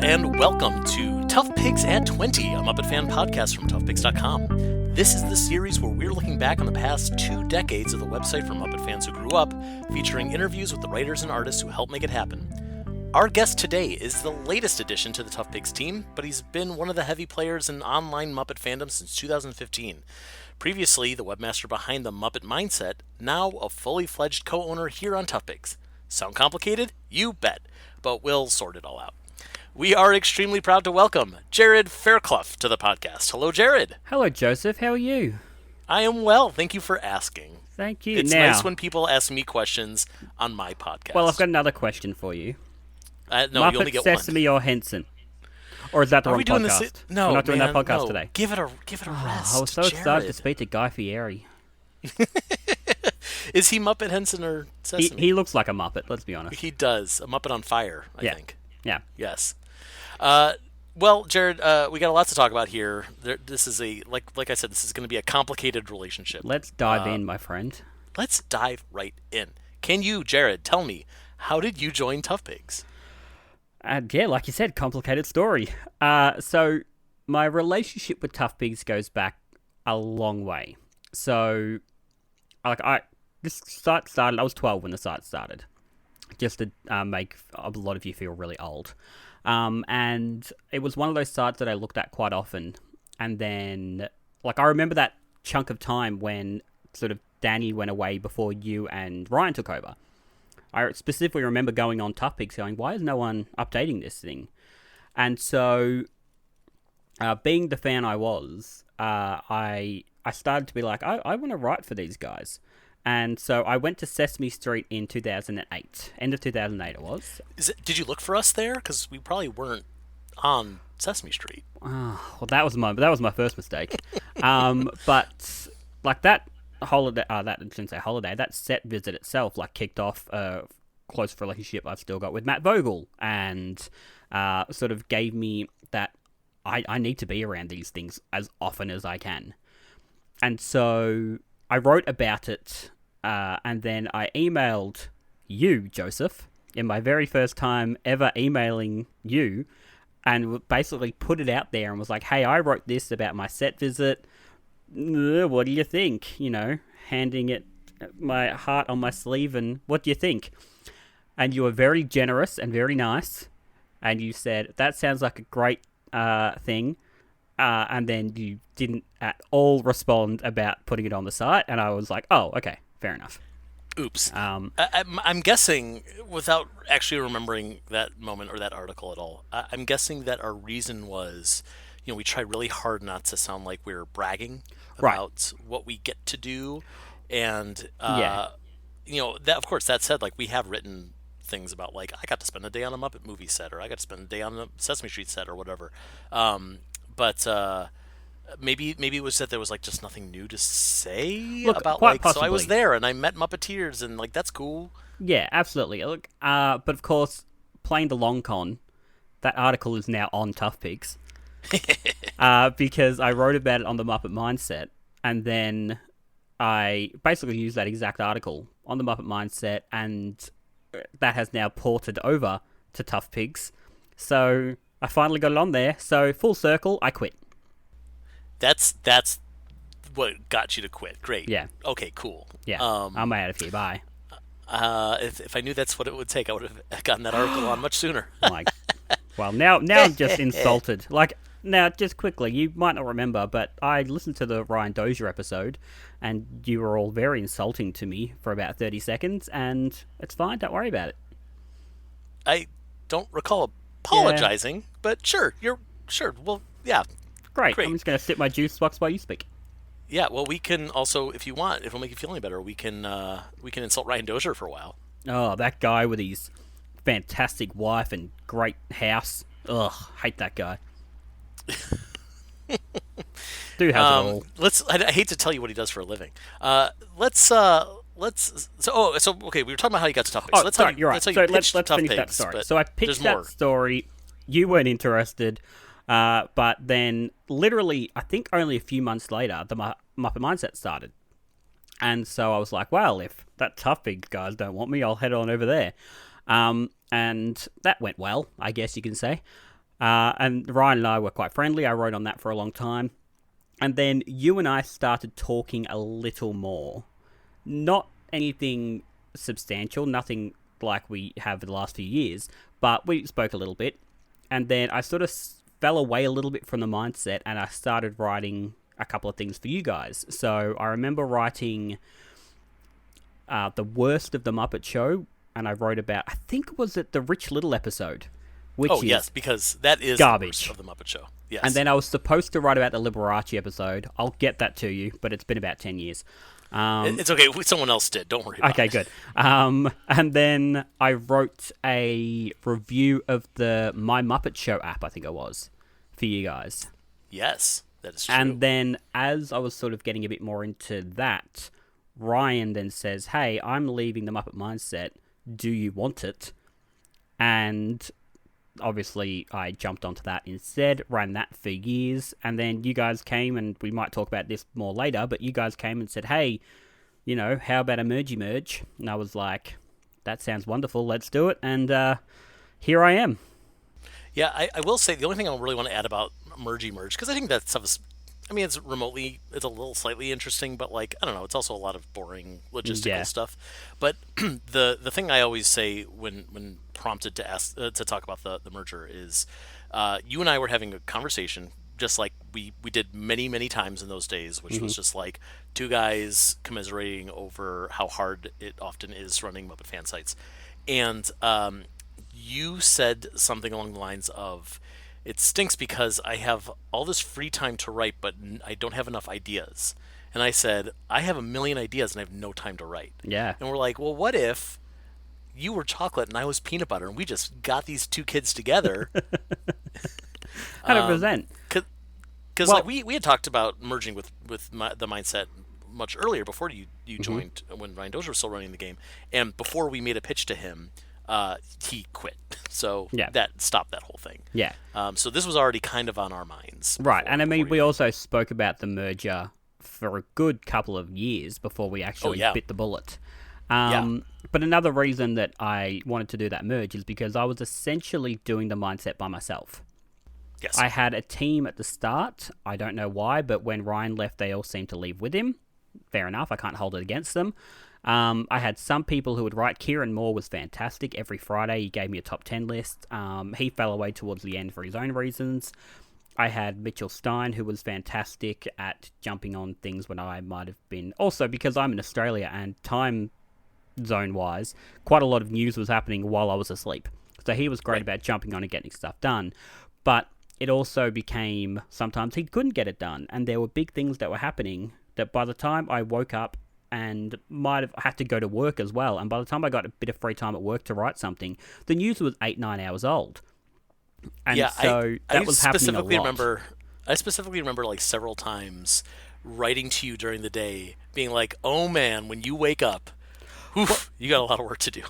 and welcome to Tough Pigs at 20, a Muppet fan podcast from ToughPigs.com. This is the series where we're looking back on the past 2 decades of the website for Muppet fans who grew up, featuring interviews with the writers and artists who helped make it happen. Our guest today is the latest addition to the Tough Pigs team, but he's been one of the heavy players in online Muppet fandom since 2015. Previously, the webmaster behind the Muppet Mindset, now a fully fledged co-owner here on Tough Pigs. Sound complicated? You bet, but we'll sort it all out. We are extremely proud to welcome Jarrod Fairclough to the podcast. Hello, Jarrod. Hello, Joseph. How are you? I am well. Thank you for asking. Thank you. It's now, nice when people ask me questions on my podcast. Well, I've got another question for you. No, Muppet, you only get Sesame, one. or Henson? Or is that the Are wrong we doing podcast? this? No, We're not doing man, that podcast no. today. Give it a rest. I was so excited to Jarrod. speak to Guy Fieri. Is he Muppet Henson or Sesame? He looks like a Muppet, let's be honest. He does. A Muppet on fire, I Yeah. think. Yeah. Yes. Well, Jarrod, we got a lot to talk about here. This is like I said, this is going to be a complicated relationship. Let's dive in, my friend. Let's dive right in. Can you, Jarrod, tell me, how did you join Tough Pigs? Yeah, like you said, complicated story. So my relationship with Tough Pigs goes back a long way. So, this site started. I was 12 when the site started, just to make a lot of you feel really old. And it was one of those sites that I looked at quite often. And then, I remember that chunk of time when sort of Danny went away before you and Ryan took over. I specifically remember going on Tough Pigs going, why is no one updating this thing? And so, being the fan I was, I started to be like, I want to write for these guys. And so I went to Sesame Street in 2008. End of 2008 it was. Did you look for us there? Because we probably weren't on Sesame Street. Oh, well, that was my first mistake. But that holiday, I shouldn't say holiday, that set visit itself kicked off a close relationship I've still got with Matt Vogel, and sort of gave me that I need to be around these things as often as I can. And so I wrote about it, and then I emailed you, Joseph, in my very first time ever emailing you, and basically put it out there and was like, hey, I wrote this about my set visit. What do you think? Handing it my heart on my sleeve, and what do you think? And you were very generous and very nice, and you said, that sounds like a great thing. And then you didn't at all respond about putting it on the site, and I was like, oh, okay, fair enough. Oops. I'm guessing, without actually remembering that moment or that article at all, I'm guessing that our reason was, we try really hard not to sound like we're bragging about what we get to do. And, that, of course, that said, we have written things about, I got to spend a day on a Muppet movie set, or I got to spend a day on a Sesame Street set, or whatever. But maybe it was that there was just nothing new to say about so I was there and I met Muppeteers and that's cool. Yeah, absolutely. Look, but of course, playing the long con, that article is now on Tough Pigs, because I wrote about it on the Muppet Mindset, and then I basically used that exact article on the Muppet Mindset, and that has now ported over to Tough Pigs. So I finally got it on there. So full circle, I quit. That's what got you to quit. Great. Yeah. Okay, cool. Yeah. I'm out of here. Bye. If I knew that's what it would take, I would have gotten that article on much sooner. Well, now I'm just insulted. Now, just quickly, you might not remember, but I listened to the Ryan Dozier episode, and you were all very insulting to me for about 30 seconds, and it's fine. Don't worry about it. I don't recall apologizing, but sure. Well, yeah. Great. I'm just going to sip my juice box while you speak. Yeah, well, we can also, if you want, if it'll make you feel any better, we can insult Ryan Dozier for a while. Oh, that guy with his fantastic wife and great house. Ugh, hate that guy. Dude has it all. I hate to tell you what he does for a living. Okay, we were talking about how you got to Tough Pigs. You're right. Let's finish that story. So I pitched that story. You weren't interested. But then, literally, I think only a few months later, the Muppet Mindset started. And so I was like, well, if that Tough Pigs guys don't want me, I'll head on over there. And that went well, I guess you can say. And Ryan and I were quite friendly. I wrote on that for a long time. And then you and I started talking a little more. Not anything substantial, nothing like we have the last few years, but we spoke a little bit. And then I sort of fell away a little bit from the mindset, and I started writing a couple of things for you guys. So I remember writing the worst of the Muppet Show, and I wrote about, I think, was it the Rich Little episode? Which is yes, because that is garbage the worst of the Muppet Show. Yes. And then I was supposed to write about the Liberace episode. I'll get that to you, but it's been about 10 years. It's okay. Someone else did. Don't worry about it. Okay, good. And then I wrote a review of the My Muppet Show app, I think it was, for you guys. Yes, that is true. And then as I was sort of getting a bit more into that, Ryan then says, hey, I'm leaving the Muppet Mindset. Do you want it? And obviously I jumped onto that instead, ran that for years, and then you guys came, and we might talk about this more later, but you guys came and said, hey, how about a merge? And I was like, that sounds wonderful, let's do it, and here I am. Yeah, I will say the only thing I really want to add about merge, because I think that stuff is, it's a little slightly interesting, but I don't know, it's also a lot of boring logistical stuff. But the thing I always say when prompted to ask to talk about the merger is, you and I were having a conversation, just like we did many times in those days, which was just like two guys commiserating over how hard it often is running Muppet fan sites, and you said something along the lines of, it stinks because I have all this free time to write, but I don't have enough ideas. And I said, I have a million ideas and I have no time to write. Yeah. And we're like, well, what if you were chocolate and I was peanut butter, and we just got these two kids together? 100%. Because we had talked about merging with the Mindset much earlier, before you joined, when Ryan Dozier was still running the game. And before we made a pitch to him, he quit. So that stopped that whole thing. Yeah. So this was already kind of on our minds. Right. And we also spoke about the merger for a good couple of years before we actually bit the bullet. But another reason that I wanted to do that merge is because I was essentially doing the Mindset by myself. Yes. I had a team at the start. I don't know why, but when Ryan left, they all seemed to leave with him. Fair enough. I can't hold it against them. I had some people who would write. Kieran Moore was fantastic. Every Friday, he gave me a top 10 list. He fell away towards the end for his own reasons. I had Mitchell Stein, who was fantastic at jumping on things when I might have been. Also, because I'm in Australia and time zone-wise, quite a lot of news was happening while I was asleep. So he was great about jumping on and getting stuff done. But it also became, sometimes he couldn't get it done. And there were big things that were happening that by the time I woke up and might have had to go to work as well, and by the time I got a bit of free time at work to write something, the news was 8-9 hours old. And so that was happening a lot. I specifically remember several times writing to you during the day, being like, "Oh man, when you wake up, you got a lot of work to do."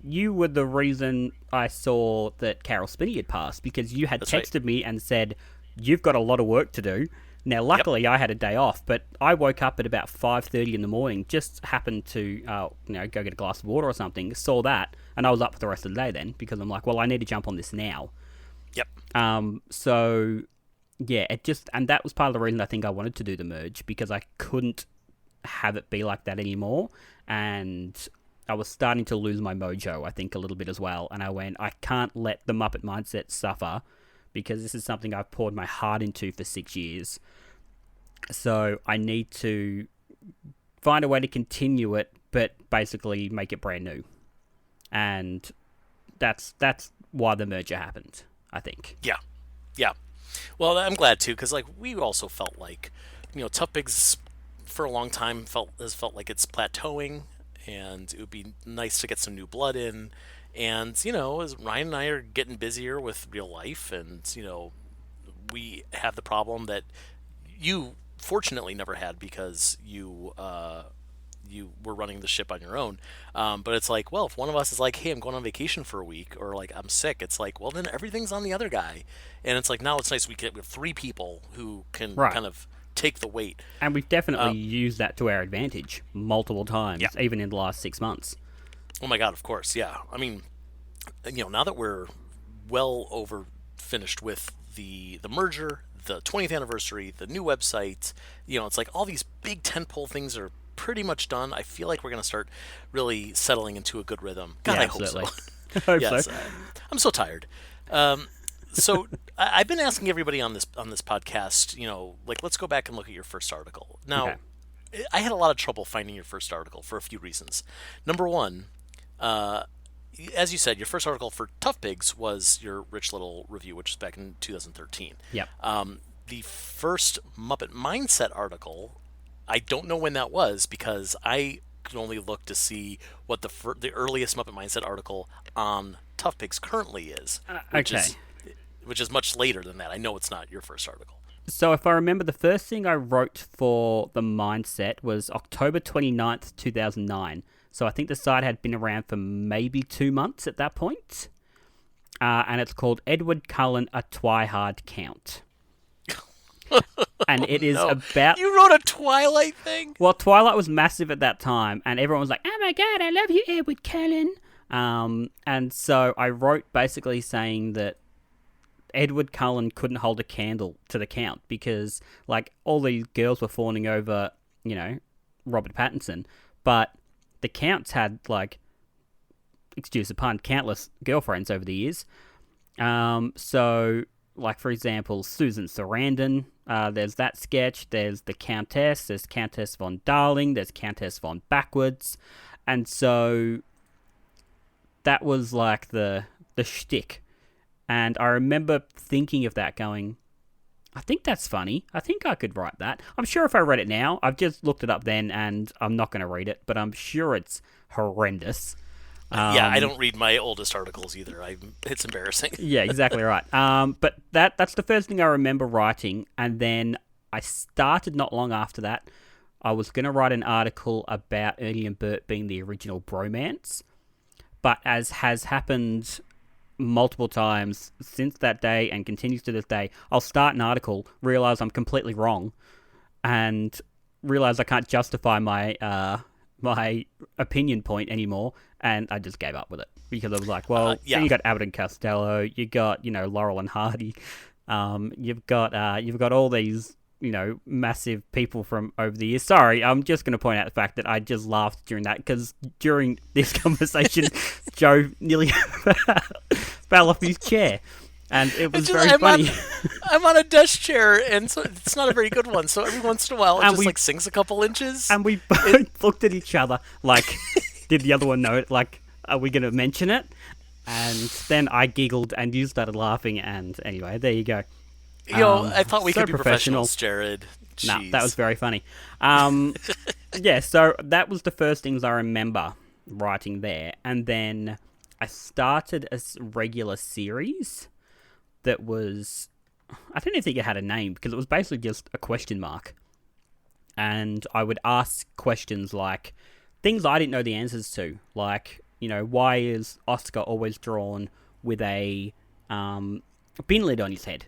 You were the reason I saw that Carol Spinney had passed, because you had texted me and said, "You've got a lot of work to do." Now, luckily, I had a day off, but I woke up at about 5:30 in the morning, just happened to go get a glass of water or something, saw that, and I was up for the rest of the day then, because I'm like, well, I need to jump on this now. Yep. So, yeah, and that was part of the reason I think I wanted to do the merge, because I couldn't have it be like that anymore, and I was starting to lose my mojo, I think, a little bit as well, and I went, I can't let the Muppet Mindset suffer, because this is something I've poured my heart into for 6 years. So I need to find a way to continue it, but basically make it brand new. And that's why the merger happened, I think. Yeah. Well, I'm glad too, because we also felt like, ToughPigs for a long time has felt like it's plateauing, and it would be nice to get some new blood in. And, as Ryan and I are getting busier with real life, and, we have the problem that you fortunately never had, because you were running the ship on your own. But it's like, well, if one of us is like, hey, I'm going on vacation for a week, or I'm sick, it's like, well, then everything's on the other guy. And it's like, now it's nice we have 3 people who can kind of take the weight. And we've definitely used that to our advantage multiple times, even in the last 6 months. Oh my God, of course, yeah. Now that we're well over finished with the merger, the 20th anniversary, the new website. It's like all these big tentpole things are pretty much done. I feel like we're going to start really settling into a good rhythm. God, Yeah, I hope absolutely. so. I hope Yes, so. I'm so tired. So I've been asking everybody on this podcast, like let's go back and look at your first article. Now, Okay. I had a lot of trouble finding your first article for a few reasons. Number one, as you said, your first article for ToughPigs was your Rich Little review, which was back in 2013. Yep. The first Muppet Mindset article, I don't know when that was because I could only look to see what the earliest Muppet Mindset article on ToughPigs currently is, Okay. which is much later than that. I know it's not your first article. So if I remember, the first thing I wrote for the Mindset was October 29th, 2009. So I think the site had been around for maybe 2 months at that point. And it's called Edward Cullen, A Twihard Count. And it is No. about... You wrote a Twilight thing? Well, Twilight was massive at that time, and everyone was like, "Oh my god, I love you, Edward Cullen." And so I wrote basically saying that Edward Cullen couldn't hold a candle to the Count because, like, all these girls were fawning over, Robert Pattinson, but the Count's had, like, excuse the pun, countless girlfriends over the years. So, like, for example, Susan Sarandon, there's that sketch, there's the Countess, there's Countess von Darling, there's Countess von Backwards, and so that was, like, the shtick. And I remember thinking of that going, I think that's funny. I think I could write that. I'm sure if I read it now, I've just looked it up then, and I'm not going to read it, but I'm sure it's horrendous. Yeah, I don't read my oldest articles either. It's embarrassing. Yeah, exactly right. But that's the first thing I remember writing, and then I started not long after that. I was going to write an article about Ernie and Bert being the original bromance, but as has happened multiple times since that day and continues to this day, I'll start an article, realize I'm completely wrong, and realize I can't justify my my opinion point anymore, and I just gave up with it because I was like, well, yeah. you got Abbott and Costello, you got Laurel and Hardy, you've got all these massive people from over the years. Sorry, I'm just going to point out the fact that I just laughed during that because during this conversation, Joe nearly fell off his chair, and it was very funny. I'm on a desk chair, and so it's not a very good one. So every once in a while, it just sinks a couple inches. And we both looked at each other like, did the other one know it? Like, are we going to mention it? And then I giggled, and you started laughing, and anyway, there you go. I thought we so could be professionals, Jarrod. Nah, that was very funny. Yeah, so that was the first things I remember writing there. And then I started a regular series that was... I don't even think it had a name, because it was basically just a question mark. And I would ask questions like things I didn't know the answers to. Like, why is Oscar always drawn with a bin lid on his head?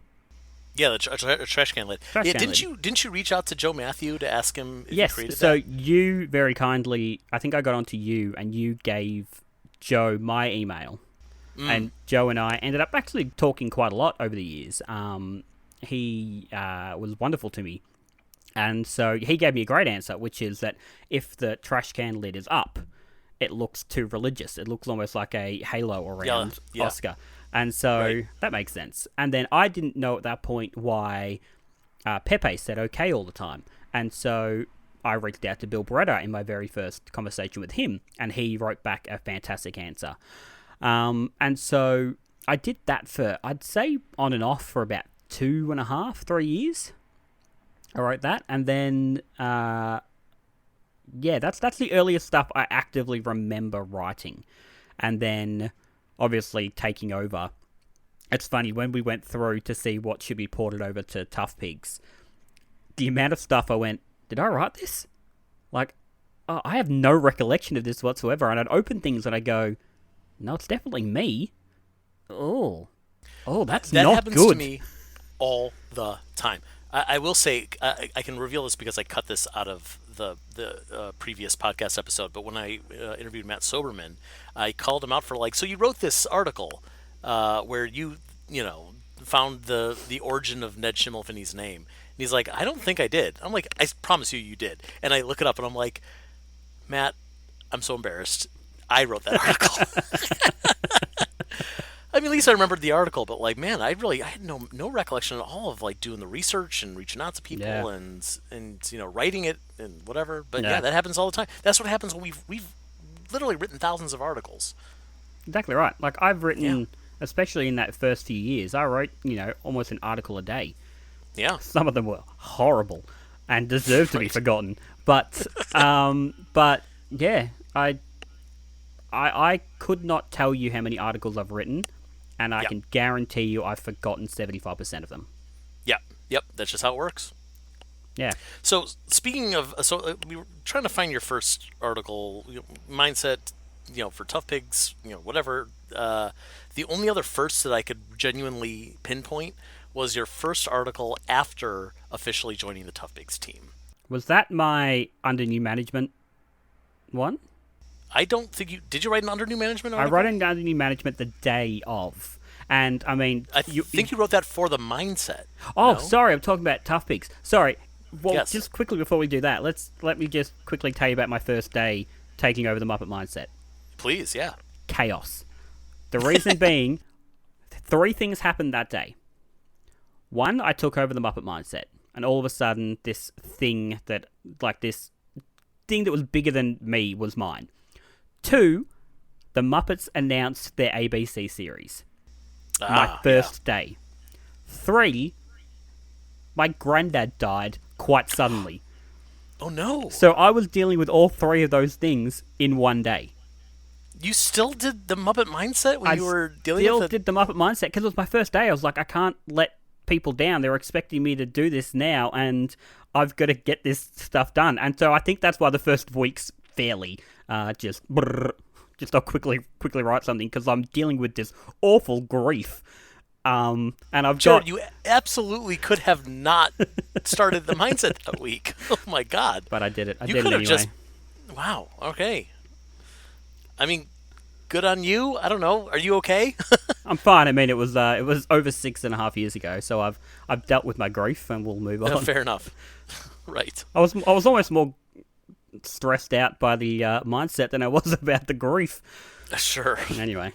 Yeah, the trash can lid. Trash can didn't lid. you reach out to Joe Matthew to ask him if Yes, he created so that? you very kindly, I think I got onto you, and you gave Joe my email. And Joe and I ended up actually talking quite a lot over the years. He was wonderful to me. And so he gave me a great answer, which is that if the trash can lid is up, it looks too religious. It looks almost like a halo around Oscar. And so that makes sense. And then I didn't know at that point why Pepe said okay all the time. And so I reached out to Bill Beretta in my very first conversation with him, and he wrote back a fantastic answer. And so I did that for, I'd say, on and off for about 2.5, 3 years. I wrote that, and then, that's the earliest stuff I actively remember writing. And then, obviously, taking over. It's funny, when we went through to see what should be ported over to ToughPigs, the amount of stuff I went, did I write this? Like, I have no recollection of this whatsoever, and I'd open things and I go, no, it's definitely me. Oh, that's that not happens good. to me all the time. I will say, I can reveal this because I cut this out of the previous podcast episode, but when I interviewed Matt Soberman, I called him out for so you wrote this article where you know, found the origin of Ned Schimmelfinney's name. And he's like, I don't think I did. I'm like, I promise you did. And I look it up and I'm like, Matt, I'm so embarrassed. I wrote that article. I mean, at least I remembered the article, but like, man, I had no recollection at all of like doing the research and reaching out to people and you know, writing it and whatever. But yeah, that happens all the time. That's what happens when we've literally written thousands of articles. Exactly right. Like I've written, especially in that first few years, I wrote, you know, almost an article a day. Yeah. Some of them were horrible and deserve to be forgotten. But yeah, I could not tell you how many articles I've written, and I can guarantee you I've forgotten 75% of them. Yep. That's just how it works. Yeah. So speaking of, we were trying to find your first article, you know, mindset, you know, for ToughPigs, you know, whatever. The only other first that I could genuinely pinpoint was your first article after officially joining the ToughPigs team. Was that my under new management one? I don't think did you write an under new management article? I wrote an under new management the day of. And, I mean... I think you wrote that for the mindset. Oh, no? Sorry, I'm talking about ToughPigs. Sorry. Well, yes. Just quickly before we do that, let me just quickly tell you about my first day taking over the Muppet Mindset. Please, yeah. Chaos. The reason being, 3 things happened that day. 1, I took over the Muppet Mindset, and all of a sudden, this thing that was bigger than me was mine. 2, the Muppets announced their ABC series. My first day. 3, my granddad died quite suddenly. Oh no! So I was dealing with all 3 of those things in one day. You still did the Muppet Mindset when you were dealing with it? I still did the Muppet Mindset because it was my first day. I was like, I can't let people down. They're expecting me to do this now, and I've got to get this stuff done. And so I think that's why the first week's fairly just I'll quickly write something because I'm dealing with this awful grief. And I've got... You absolutely could have not started the mindset that week. Oh my god! But I did it. I you did could it have anyway. Wow. Okay. I mean, good on you. I don't know. Are you okay? I'm fine. I mean, it was over 6.5 years ago, so I've dealt with my grief, and we'll move on. Fair enough. Right. I was almost more stressed out by the mindset than I was about the grief. Sure. Anyway.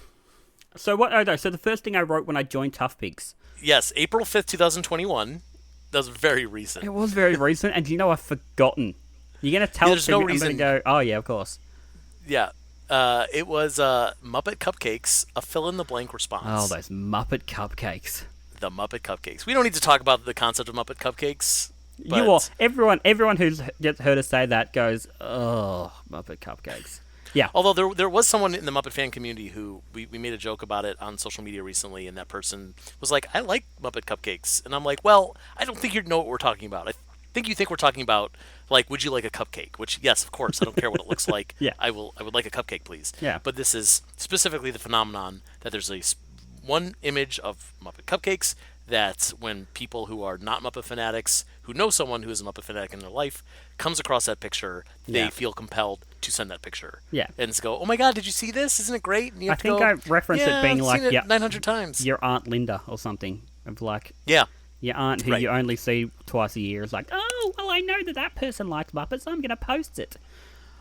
So what? Oh no! So the first thing I wrote when I joined ToughPigs. Yes, April 5th, 2021. That was very recent. It was very recent, and you know I've forgotten. You're gonna tell me? There's no reason. I'm gonna go. Oh yeah, of course. Yeah. It was Muppet Cupcakes, a fill-in-the-blank response. Oh, those Muppet Cupcakes. The Muppet Cupcakes. We don't need to talk about the concept of Muppet Cupcakes. But... You all, everyone who's heard us say that goes, oh, Muppet Cupcakes. Yeah. Although there was someone in the Muppet fan community who we made a joke about it on social media recently, and that person was like, I like Muppet Cupcakes. And I'm like, well, I don't think you know what we're talking about. I think you think we're talking about, like, would you like a cupcake? Which, yes, of course, I don't care what it looks like. Yeah. I would like a cupcake, please. Yeah. But this is specifically the phenomenon that there's one image of Muppet Cupcakes that when people who are not Muppet fanatics, who know someone who is a Muppet fanatic in their life, comes across that picture, they feel compelled to send that picture. Yeah. And go, oh my god, did you see this? Isn't it great? And you I have to think go, I referenced it being I've like, seen it 900 times. Your Aunt Linda or something. Of like, yeah. Your aunt who you only see twice a year is like, oh, well, I know that person likes Muppets, so I'm going to post it.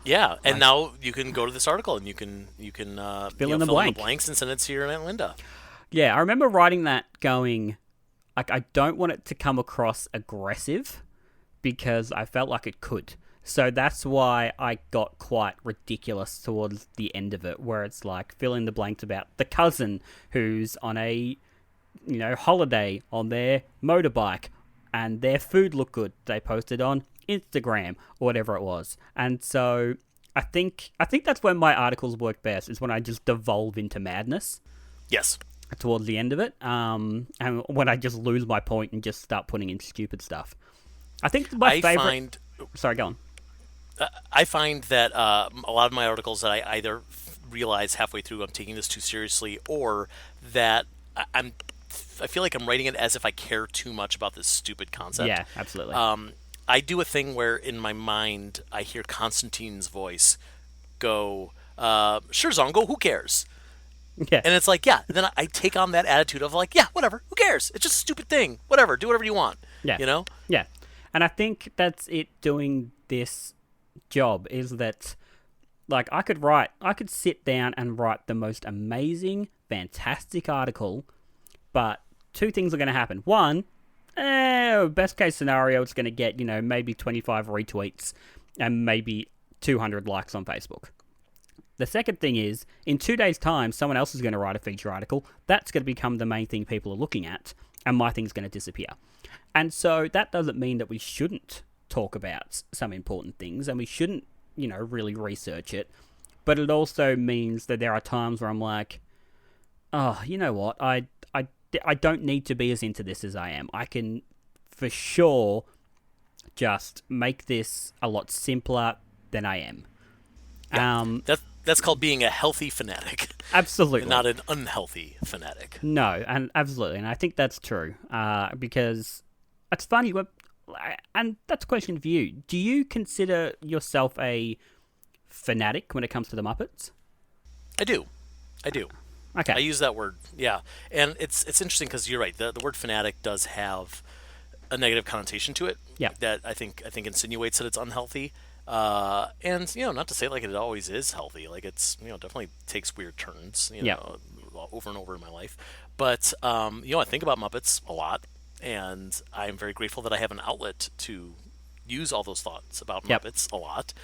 Yeah, and now you can go to this article and you can fill in the blanks and send it to your Aunt Linda. Yeah, I remember writing that going, like, I don't want it to come across aggressive because I felt like it could. So that's why I got quite ridiculous towards the end of it, where it's like fill in the blanks about the cousin who's on a holiday on their motorbike and their food looked good. They posted on Instagram or whatever it was. And so I think that's when my articles work best, is when I just devolve into madness. Yes. Towards the end of it. And when I just lose my point and just start putting in stupid stuff. I think my favorite... Sorry, go on. I find that a lot of my articles that I either realize halfway through I'm taking this too seriously, or that I feel like I'm writing it as if I care too much about this stupid concept. Yeah, absolutely. I do a thing where in my mind I hear Constantine's voice go, sure, Zongo, who cares? Yeah. And it's like, yeah, then I take on that attitude of like, yeah, whatever, who cares? It's just a stupid thing. Whatever, do whatever you want. Yeah. You know? Yeah. And I think that's it doing this job is that, like, I could sit down and write the most amazing, fantastic article, but two things are going to happen. One, best case scenario, it's going to get, maybe 25 retweets and maybe 200 likes on Facebook. The second thing is, in 2 days' time, someone else is going to write a feature article. That's going to become the main thing people are looking at, and my thing's going to disappear. And so that doesn't mean that we shouldn't talk about some important things, and we shouldn't, really research it. But it also means that there are times where I'm like, oh, you know what? I don't need to be as into this as I am. I can, for sure, just make this a lot simpler than I am. Yeah. That's called being a healthy fanatic. Absolutely. Not an unhealthy fanatic. No, and absolutely. And I think that's true. Because it's funny, and that's a question for you. Do you consider yourself a fanatic when it comes to the Muppets? I do. Okay. I use that word, yeah. And it's interesting because you're right. The word fanatic does have a negative connotation to it. Yeah. That I think insinuates that it's unhealthy. And not to say like it always is healthy. Like it's definitely takes weird turns. Over and over in my life. But I think about Muppets a lot, and I'm very grateful that I have an outlet to use all those thoughts about Muppets a lot.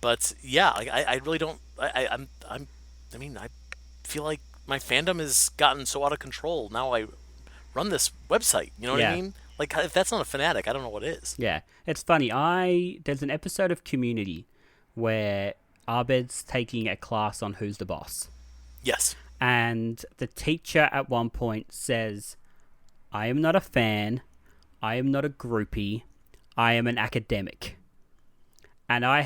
But yeah, like I really don't. I feel like my fandom has gotten so out of control. Now I run this website. You know what I mean? Like, if that's not a fanatic, I don't know what is. Yeah. It's funny. There's an episode of Community where Abed's taking a class on Who's the Boss. Yes. And the teacher at one point says, I am not a fan. I am not a groupie. I am an academic. And I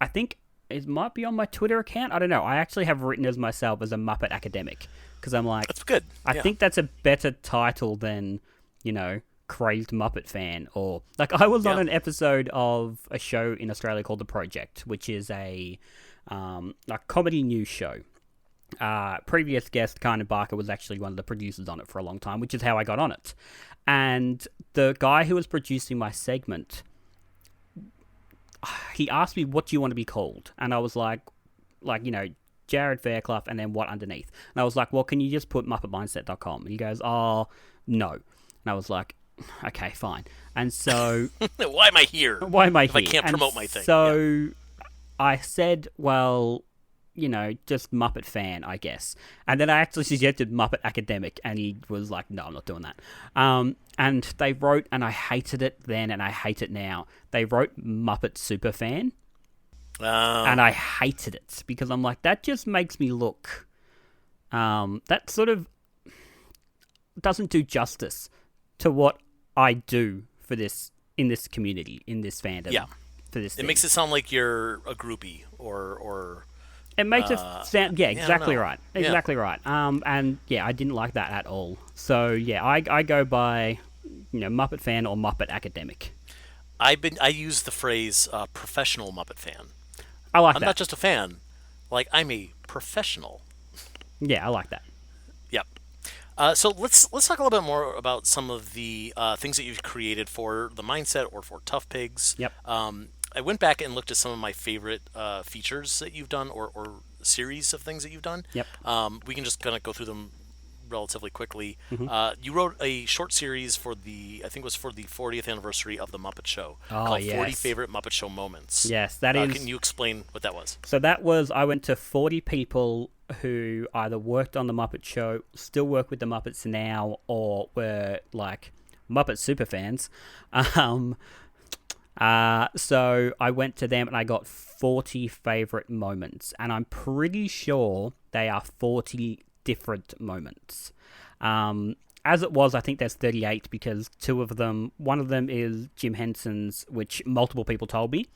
think it might be on my Twitter account. I don't know. I actually have written as myself as a Muppet academic. Because I'm like, that's good. I think that's a better title than, crazed Muppet fan. Or, like, I was on an episode of a show in Australia called The Project, which is a comedy news show. Previous guest, Karen Barker, was actually one of the producers on it for a long time, which is how I got on it. And the guy who was producing my segment, he asked me, what do you want to be called? And I was like, Jarrod Fairclough, and then what underneath? And I was like, well, can you just put MuppetMindset.com? And he goes, oh, no. And I was like, okay, fine. And so... Why am I here? If I can't promote my thing. So I said, well, just Muppet fan, I guess. And then I actually suggested Muppet Academic, and he was like, no, I'm not doing that. And they wrote, and I hated it then, and I hate it now. They wrote Muppet Superfan. And I hated it, because I'm like, that just makes me look... that sort of doesn't do justice to what I do for this, in this community, in this fandom. Yeah. For this it makes it sound like you're a groupie, or... It makes it sound... Yeah, exactly right. Exactly yeah. right. And, yeah, I didn't like that at all. So, yeah, I go by, Muppet fan or Muppet academic. I use the phrase professional Muppet fan. I like that. I'm not just a fan. Like, I'm a professional. Yeah, I like that. Yep. So let's talk a little bit more about some of the things that you've created for the Mindset or for ToughPigs. Yep. I went back and looked at some of my favorite features that you've done, or series of things that you've done. Yep. We can just kind of go through them relatively quickly. Mm-hmm. You wrote a short series for I think it was for the 40th anniversary of the Muppet Show, Oh, called yes. 40 Favorite Muppet Show Moments. Yes, that is... Can you explain what that was? So that was, I went to 40 people who either worked on the Muppet Show, still work with the Muppets now, or were, like, Muppet superfans. So I went to them and I got 40 favorite moments, and I'm pretty sure they are 40 different moments. As it was, I think there's 38, because one of them is Jim Henson's, which multiple people told me,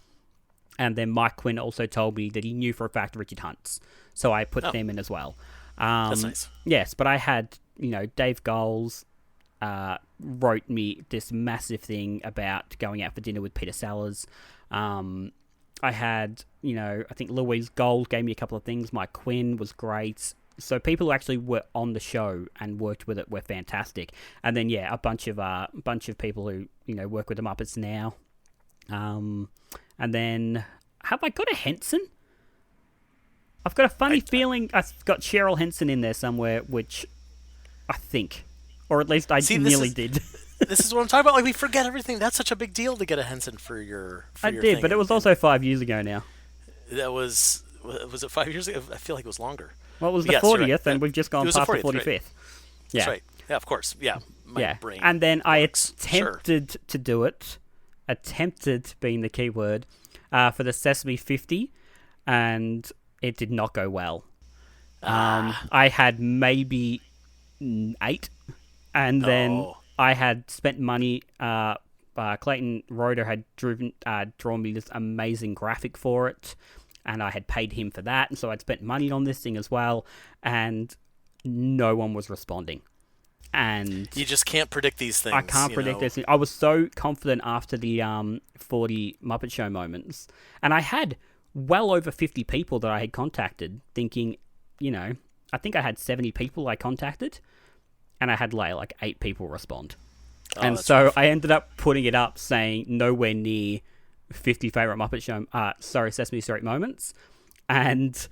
and then Mike Quinn also told me that he knew for a fact Richard Hunt's, so I put them in as well. That's nice. Yes, but I had, Dave Goals wrote me this massive thing about going out for dinner with Peter Sellers. I had, I think Louise Gold gave me a couple of things. Mike Quinn was great. So people who actually were on the show and worked with it were fantastic. And then a bunch of people who work with the Muppets now. And then have I got a Henson? I've got a funny feeling I've got Cheryl Henson in there somewhere, which I think, or at least I nearly did. This is what I'm talking about. Like, we forget everything. That's such a big deal to get a Henson for your. I did, but it was also 5 years ago now. That was it 5 years ago? I feel like it was longer. Well, it was the 40th, right. And we've just gone past the 45th. Right. Yeah, that's right. Yeah, of course. Yeah, my brain. And then I attempted to do it. Attempted being the key word for the Sesame 50, and it did not go well. I had maybe 8, and then I had spent money. Clayton Roeder had drawn me this amazing graphic for it, and I had paid him for that, and so I'd spent money on this thing as well, and no one was responding. And you just can't predict these things. I can't predict this. I was so confident after the 40 Muppet Show moments, and I had well over 50 people that I had contacted, thinking, I think I had 70 people I contacted, and I had like 8 people respond. And so I ended up putting it up saying nowhere near 50 favorite Muppet Show, Sesame Street moments, and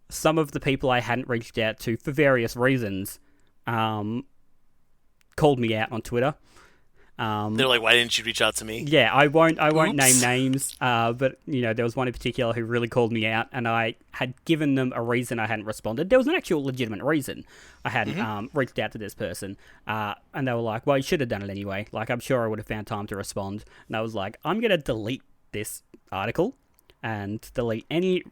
some of the people I hadn't reached out to for various reasons, called me out on Twitter. They're like, "Why didn't you reach out to me?" Yeah, I won't name names, but there was one in particular who really called me out, and I had given them a reason I hadn't responded. There was an actual legitimate reason I hadn't reached out to this person, and they were like, "Well, you should have done it anyway. Like, I'm sure I would have found time to respond." And I was like, "I'm gonna delete this article and delete any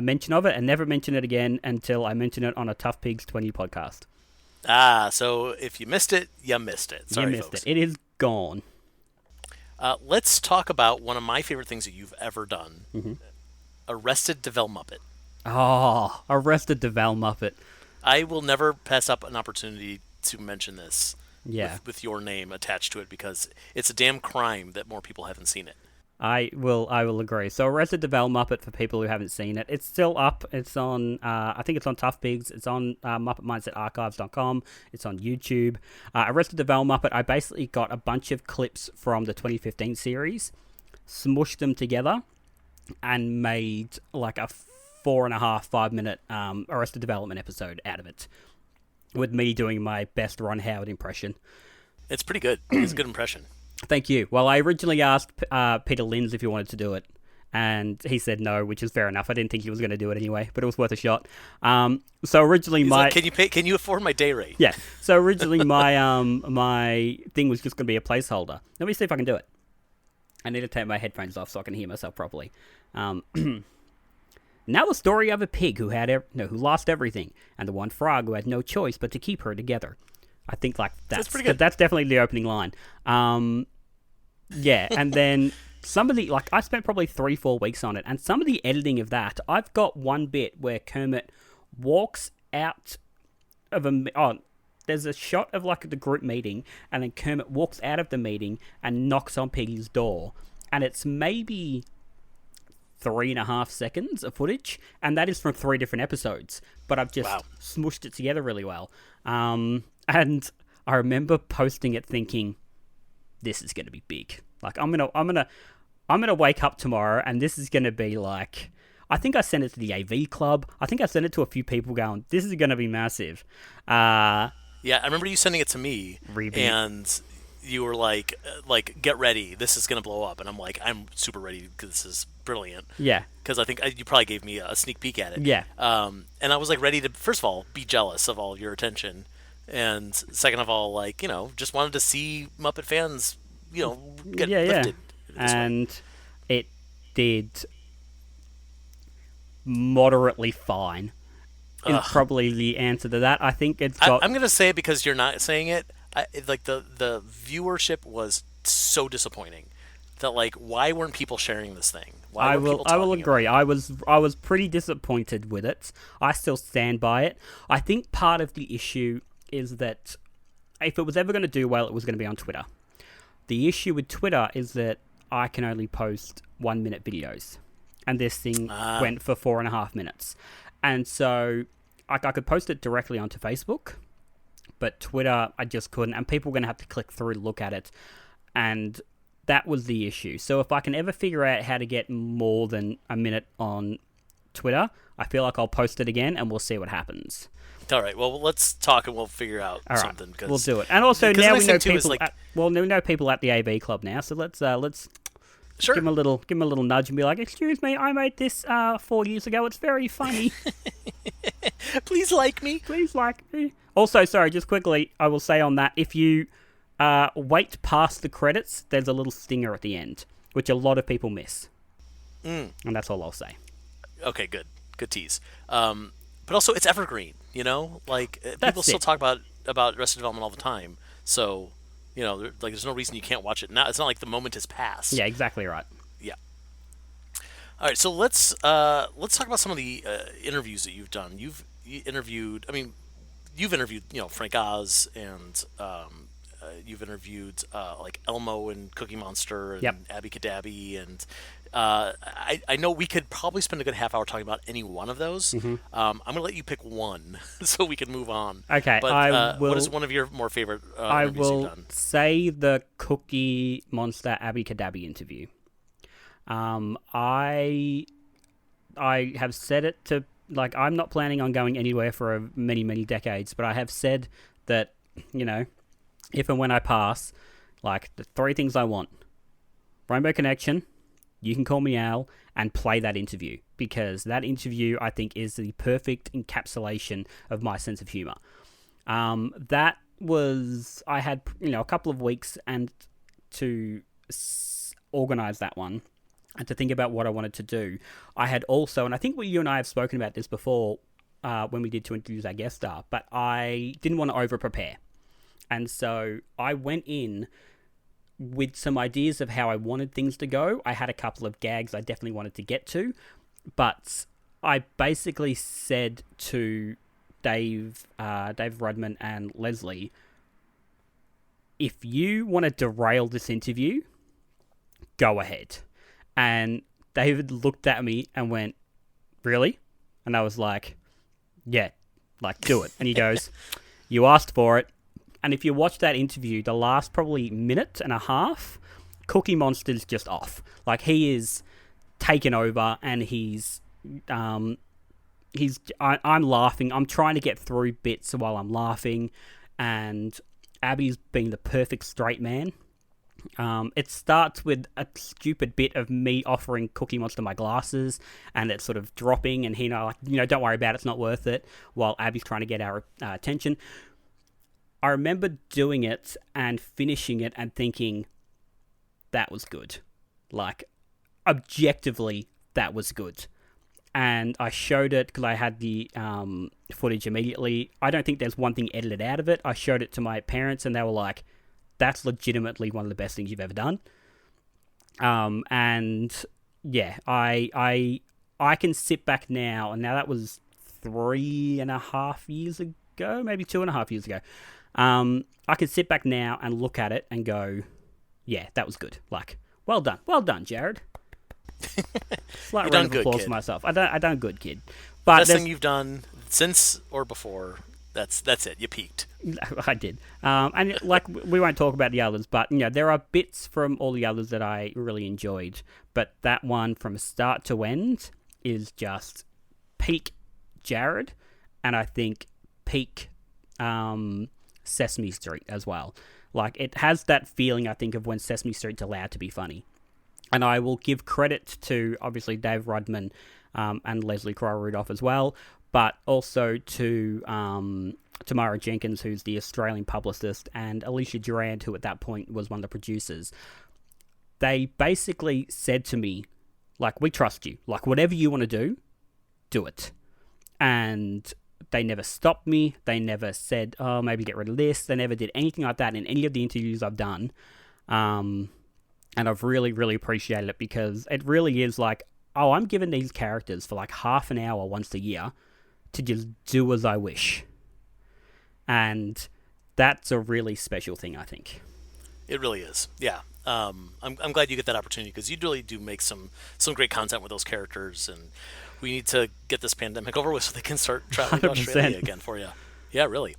mention of it, and never mention it again until I mention it on a ToughPigs 20 podcast." So if you missed it, you missed it. Sorry, you missed it. It is gone. Let's talk about one of my favorite things that you've ever done. Mm-hmm. Arrested Devel Muppet. Oh, Arrested Devel Muppet. I will never pass up an opportunity to mention this with your name attached to it, because it's a damn crime that more people haven't seen it. I will agree. So Arrested Devel Muppet, for people who haven't seen it, it's still up. It's on, I think it's on ToughPigs. It's on MuppetMindsetArchives.com. It's on YouTube. Arrested Devel Muppet, I basically got a bunch of clips from the 2015 series, smushed them together, and made like a 4.5 minute Arrested Development episode out of it, with me doing my best Ron Howard impression. It's pretty good. It's a good impression. Thank you. Well, I originally asked Peter Linz if he wanted to do it, and he said no, which is fair enough. I didn't think he was going to do it anyway, but it was worth a shot. So originally can you afford my day rate? Yeah. So originally my thing was just going to be a placeholder. Let me see if I can do it. I need to take my headphones off so I can hear myself properly. Now the story of a pig who lost everything, and the one frog who had no choice but to keep her together. I think that's pretty good. That's definitely the opening line. And then some of the, I spent probably 3-4 weeks on it, and some of the editing of that, I've got one bit where Kermit walks out of there's a shot of the group meeting, and then Kermit walks out of the meeting and knocks on Piggy's door, and it's maybe 3.5 seconds of footage, and that is from 3 different episodes, but I've just smushed it together really well. And I remember posting it thinking, this is going to be big. I'm gonna wake up tomorrow and this is going to be I think I sent it to the AV Club. I think I sent it to a few people going, this is going to be massive. Yeah, I remember you sending it to me, and you were like, get ready, this is going to blow up. And I'm like, I'm super ready because this is brilliant. Yeah. Because I think you probably gave me a sneak peek at it. Yeah. And I was ready to, first of all, be jealous of all your attention. And second of all, just wanted to see Muppet fans, get lifted. And it did moderately fine. Is probably the answer to that. I think it's got... I'm going to say it because you're not saying it. The viewership was so disappointing that why weren't people sharing this thing? I will agree. I was pretty disappointed with it. I still stand by it. I think part of the issue is that if it was ever going to do well, it was going to be on Twitter. The issue with Twitter is that I can only post 1-minute videos, and this thing went for 4.5 minutes. And so I could post it directly onto Facebook, but Twitter, I just couldn't, and people were going to have to click through to look at it, and that was the issue. So if I can ever figure out how to get more than a minute on Twitter, I feel like I'll post it again, and we'll see what happens. All right. Well, let's talk, and we'll figure out something. Right, we'll do it. And also now we know people. We know people at the AV club now, so let's sure. give them a little nudge and be like, "Excuse me, I made this 4 years ago. It's very funny. Please like me. Please like me." Also, sorry, just quickly, I will say on that, if you wait past the credits, there's a little stinger at the end, which a lot of people miss. And that's all I'll say. Okay, good tease. But also, it's evergreen. You know, like people still talk about Arrested Development all the time. So, you know, there's no reason you can't watch it now. It's not like the moment has passed. Yeah, exactly right. Yeah. All right, so let's talk about some of the interviews that you've done. You've interviewed, Frank Oz, and you've interviewed like Elmo and Cookie Monster and Abby Cadabby, and I know we could probably spend a good half hour talking about any one of those. I'm going to let you pick one so we can move on. Okay, but what is one of your more favorite interviews you've done? I will say the Cookie Monster Abby Cadabby interview. I have said it to, like, I'm not planning on going anywhere for many, many decades, but I have said that, you know, if and when I pass, like, the 3 things I want: Rainbow Connection, You Can Call Me Al, and play that interview, because that interview, I think, is the perfect encapsulation of my sense of humor. That was, I had, a couple of weeks and to organize that one and to think about what I wanted to do. I had also, and I think you and I have spoken about this before when we did to introduce our guest star, but I didn't want to over-prepare. And so I went in with some ideas of how I wanted things to go. I had a couple of gags I definitely wanted to get to, but I basically said to Dave Rudman and Leslie, if you want to derail this interview, go ahead. And David looked at me and went, really? And I was like, yeah, like, do it. And he goes, you asked for it. And if you watch that interview, the last probably minute and a half, Cookie Monster's just off. Like, he is taken over, and I'm laughing. I'm trying to get through bits while I'm laughing, and Abby's being the perfect straight man. It starts with a stupid bit of me offering Cookie Monster my glasses, and it's sort of dropping, and he, don't worry about it, it's not worth it, while Abby's trying to get our attention. I remember doing it and finishing it and thinking, that was good. Like, objectively, that was good. And I showed it because I had the footage immediately. I don't think there's one thing edited out of it. I showed it to my parents, and they were like, that's legitimately one of the best things you've ever done. And yeah, I can sit back now, and now that was 3.5 years ago, maybe 2.5 years ago. I can sit back now and look at it and go, yeah, that was good. Like, well done, Jarrod. Slight round of applause for myself. I done good, kid. But best thing you've done since or before. That's it. You peaked. I did. And like, we won't talk about the others, but there are bits from all the others that I really enjoyed. But that one from start to end is just peak Jarrod, and I think peak Sesame Street as well. Like, it has that feeling, I think, of when Sesame Street's allowed to be funny. And I will give credit to, obviously, Dave Rudman and Leslie Crowe-Rudolph as well, but also to Tamara Jenkins, who's the Australian publicist, and Alicia Durand, who at that point was one of the producers. They basically said to me, like, we trust you. Like, whatever you want to do it. And they never stopped me. They never said, oh, maybe get rid of this. They never did anything like that in any of the interviews I've done. And I've really, really appreciated it, because it really is like, oh, I'm given these characters for like half an hour once a year to just do as I wish. And that's a really special thing, I think. It really is, yeah. I'm glad you get that opportunity, because you really do make some great content with those characters. And We need to get this pandemic over with so they can start traveling to Australia 100%. again for you. Yeah, really.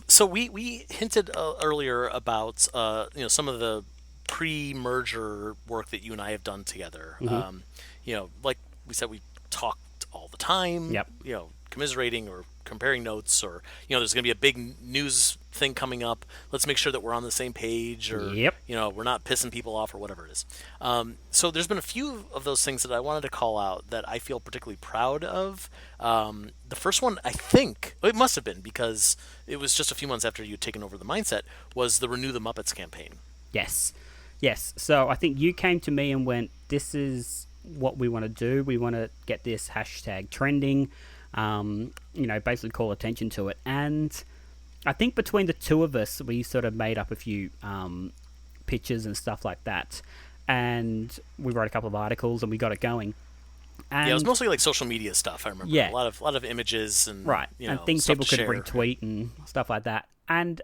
So we hinted earlier about some of the pre-merger work that you and I have done together. Like we said, we talked all the time. Yep. Commiserating or comparing notes, or there's going to be a big news thing coming up. Let's make sure that we're on the same page, or Yep. we're not pissing people off, or whatever it is. So there's been a few of those things that I wanted to call out that I feel particularly proud of. The first one, I think it must have been because it was just a few months after you'd taken over the Mindset, was the Renew the Muppets campaign. Yes. So I think you came to me and went, this is what we want to do. We want to get this hashtag trending, basically call attention to it. And I think between the two of us, we sort of made up a few pictures and stuff like that. And we wrote a couple of articles and we got it going. And it was mostly like social media stuff, I remember. Yeah. A lot of images and and things stuff people to could share. retweet and stuff like that. And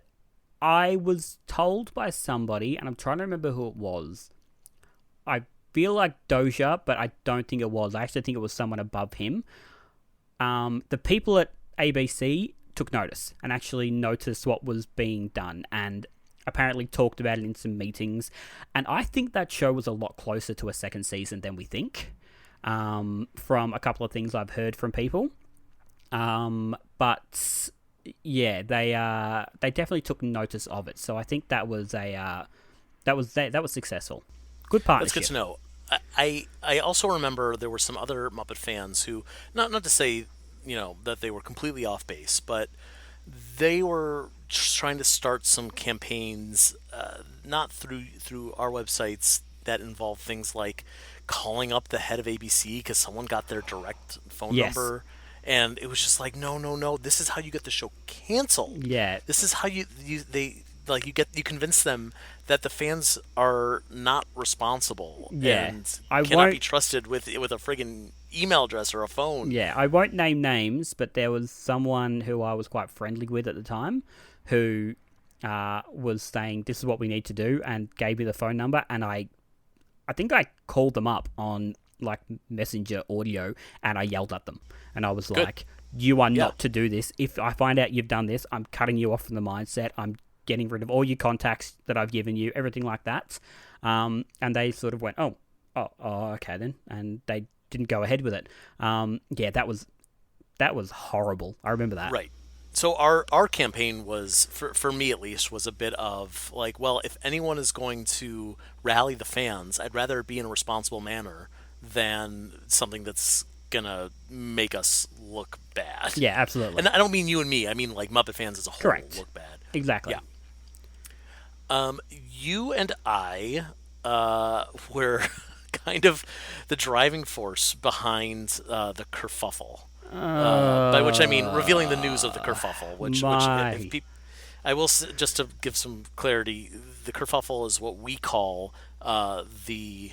I was told by somebody, and I'm trying to remember who it was. I feel like Doja, but I don't think it was. I actually think it was someone above him. The people at ABC took notice and actually noticed what was being done and apparently talked about it in some meetings. And I think that show was a lot closer to a second season than we think, from a couple of things I've heard from people. But yeah, they definitely took notice of it. So I think that was that was successful. Good partnership. That's good to know. I also remember there were some other Muppet fans who, not to say, that they were completely off base, but they were trying to start some campaigns, not through our websites, that involve things like calling up the head of ABC because someone got their direct phone number. And it was just like, no, this is how you get the show canceled. Yeah. This is how you convince them that the fans are not responsible and cannot be trusted with a friggin' email address or a phone. Yeah, I won't name names, but there was someone who I was quite friendly with at the time who was saying, this is what we need to do, and gave me the phone number, and I think I called them up on like Messenger audio, and I yelled at them. And I was like, you are not to do this. If I find out you've done this, I'm cutting you off from the Mindset. I'm getting rid of all your contacts that I've given you, everything like that. And they sort of went, oh, okay then. And they didn't go ahead with it. That was horrible. I remember that. Right. So our campaign was, for me at least, was a bit of like, well, if anyone is going to rally the fans, I'd rather it be in a responsible manner than something that's gonna make us look bad. Yeah, absolutely. And I don't mean you and me. I mean like Muppet fans as a whole. Correct. Look bad. Exactly. Yeah. You and I were kind of the driving force behind the kerfuffle. By which I mean revealing the news of the kerfuffle. Which if people, I will just to give some clarity, the kerfuffle is what we call the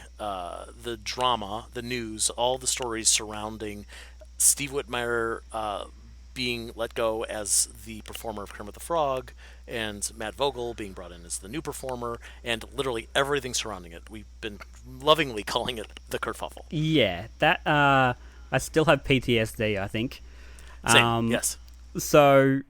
drama, the news, all the stories surrounding Steve Whitmire being let go as the performer of Kermit the Frog, and Matt Vogel being brought in as the new performer, and literally everything surrounding it. We've been lovingly calling it the kerfuffle. Yeah, that I still have PTSD, I think. Same, yes. So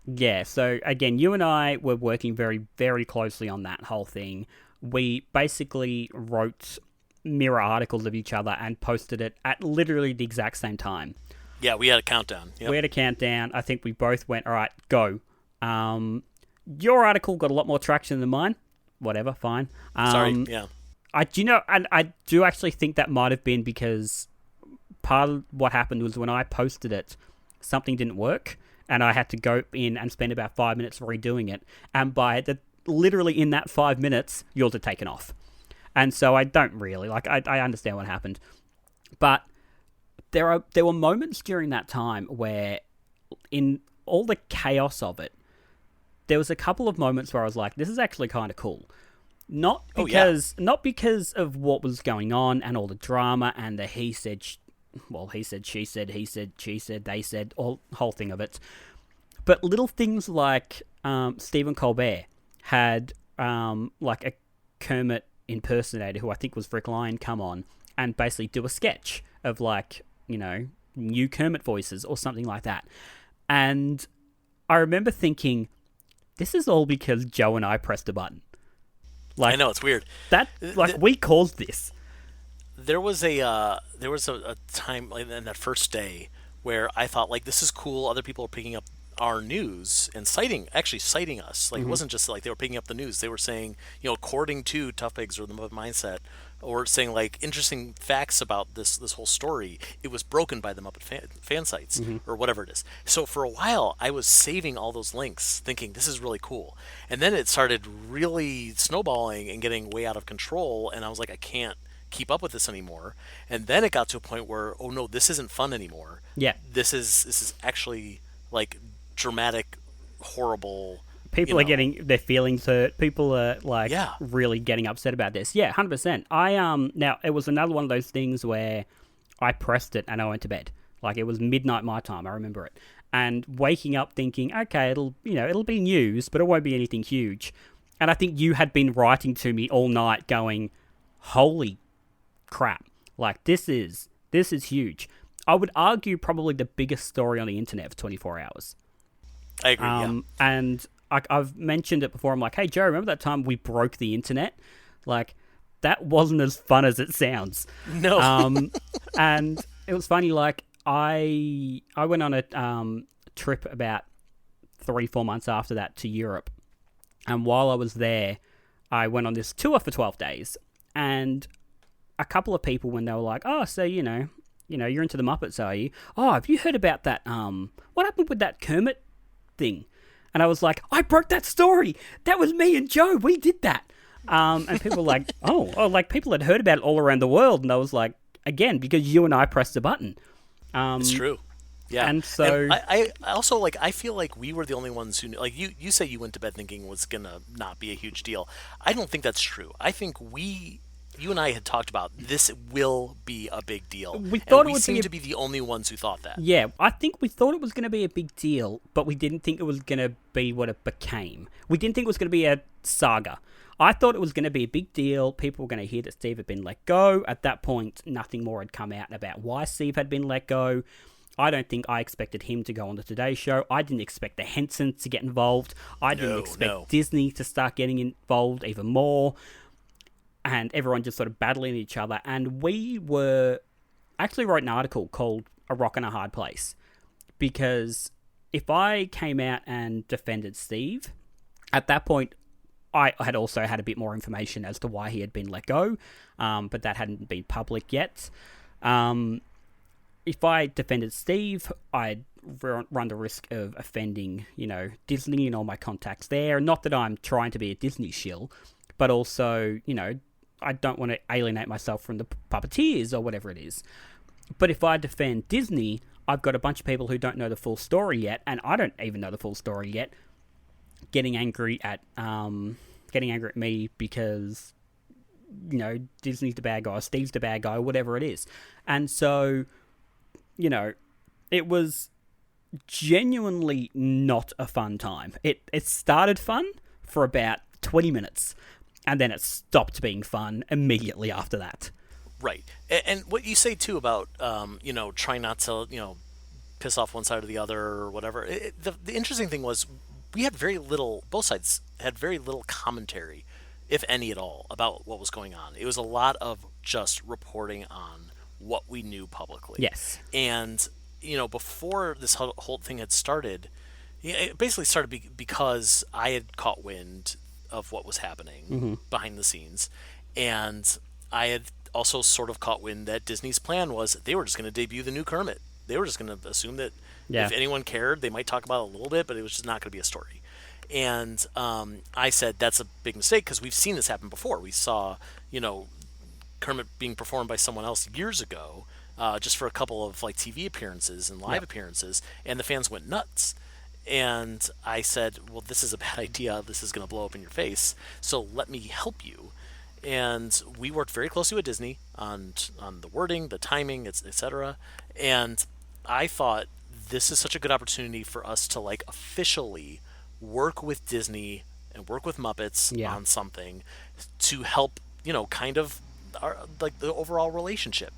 again, you and I were working very, very closely on that whole thing. We basically wrote mirror articles of each other and posted it at literally the exact same time. Yeah, we had a countdown. Yep. We had a countdown. I think we both went, all right, go. Your article got a lot more traction than mine. Whatever, fine. Sorry, yeah. I do actually think that might have been because part of what happened was when I posted it, something didn't work, and I had to go in and spend about 5 minutes redoing it. And literally in that 5 minutes, yours had taken off. And so I don't really, I understand what happened. But there were moments during that time where, in all the chaos of it, there was a couple of moments where I was like, this is actually kind of cool. Not because of what was going on and all the drama and the he said, she said, he said, she said, they said, whole thing of it. But little things like Stephen Colbert had like a Kermit impersonator who I think was Rick Lyon come on and basically do a sketch of like new Kermit voices or something like that. And I remember thinking, this is all because Joe and I pressed a button. I know, it's weird. We caused this. There was a time in that first day where I thought, like, this is cool. Other people are picking up our news and citing us. Like, it wasn't just like they were picking up the news. They were saying, according to ToughPigs or the Muppet Mindset, or saying like interesting facts about this whole story. It was broken by the Muppet fan sites or whatever it is. So for a while, I was saving all those links, thinking this is really cool. And then it started really snowballing and getting way out of control. And I was like, I can't keep up with this anymore. And then it got to a point where, oh no, this isn't fun anymore. Yeah, this is actually like dramatic, horrible. People are getting their feelings hurt. People are really getting upset about this. Yeah, 100%. Now it was another one of those things where I pressed it and I went to bed. Like, it was midnight my time. I remember it, and waking up thinking, okay, it'll be news, but it won't be anything huge. And I think you had been writing to me all night, going, "Holy crap! Like, this is huge." I would argue probably the biggest story on the internet for 24 hours. I agree. And I've mentioned it before. I'm like, hey, Joe, remember that time we broke the internet? Like, that wasn't as fun as it sounds. No. And it was funny. Like, I went on a trip about 3-4 months after that to Europe. And while I was there, I went on this tour for 12 days. And a couple of people, when they were like, oh, so, you're into the Muppets, are you? Oh, have you heard about that? What happened with that Kermit thing? And I was like, I broke that story. That was me and Joe. We did that. And people were like, oh, like people had heard about it all around the world. And I was like, again, because you and I pressed the button. It's true. Yeah. And so I also, like, I feel like we were the only ones who knew, like, you say you went to bed thinking it was going to not be a huge deal. I don't think that's true. I think you and I had talked about this will be a big deal. We thought we seemed to be the only ones who thought that. Yeah, I think we thought it was going to be a big deal, but we didn't think it was going to be what it became. We didn't think it was going to be a saga. I thought it was going to be a big deal. People were going to hear that Steve had been let go. At that point, nothing more had come out about why Steve had been let go. I don't think I expected him to go on the Today Show. I didn't expect the Hensons to get involved. I didn't expect Disney to start getting involved even more. And everyone just sort of battling each other. And we actually wrote an article called A Rock and a Hard Place. Because if I came out and defended Steve, at that point, I had also had a bit more information as to why he had been let go. But that hadn't been public yet. If I defended Steve, I'd run the risk of offending, Disney and all my contacts there. Not that I'm trying to be a Disney shill, but also, I don't want to alienate myself from the puppeteers or whatever it is. But if I defend Disney, I've got a bunch of people who don't know the full story yet, and I don't even know the full story yet, getting angry at me because, Disney's the bad guy, or Steve's the bad guy, or whatever it is. And so, it was genuinely not a fun time. It started fun for about 20 minutes. And then it stopped being fun immediately after that. Right. And what you say, too, about, trying not to, piss off one side or the other or whatever. The interesting thing was we had both sides had very little commentary, if any at all, about what was going on. It was a lot of just reporting on what we knew publicly. Yes. And, before this whole thing had started, it basically started because I had caught wind of what was happening behind the scenes, and I had also sort of caught wind that Disney's plan was they were just going to debut the new Kermit. They were just going to assume that if anyone cared, they might talk about it a little bit, but it was just not going to be a story. And I said that's a big mistake because we've seen this happen before. We saw, Kermit being performed by someone else years ago, just for a couple of like TV appearances and live appearances, and the fans went nuts. And I said, well, this is a bad idea. This is going to blow up in your face. So let me help you. And we worked very closely with Disney on the wording, the timing, etc. And I thought this is such a good opportunity for us to like officially work with Disney and work with Muppets on something to help, kind of the overall relationship.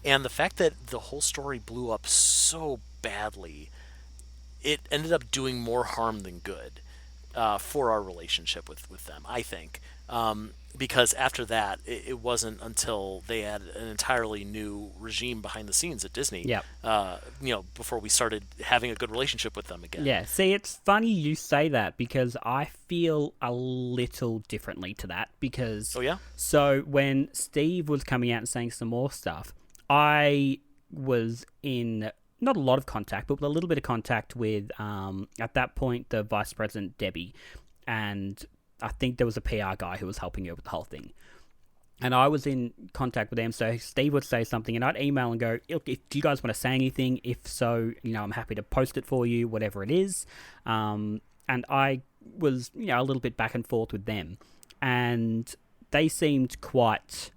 And the fact that the whole story blew up so badly, it ended up doing more harm than good for our relationship with them, I think. Because after that, it wasn't until they had an entirely new regime behind the scenes at Disney, Yep. Before we started having a good relationship with them again. Yeah, see, it's funny you say that because I feel a little differently to that because... Oh, yeah? So when Steve was coming out and saying some more stuff, I was in not a lot of contact, but with a little bit of contact with, at that point, the Vice President, Debbie, and I think there was a PR guy who was helping her with the whole thing. And I was in contact with them, so Steve would say something, and I'd email and go, look, do you guys want to say anything? If so, I'm happy to post it for you, whatever it is. And I was, a little bit back and forth with them. And they seemed quite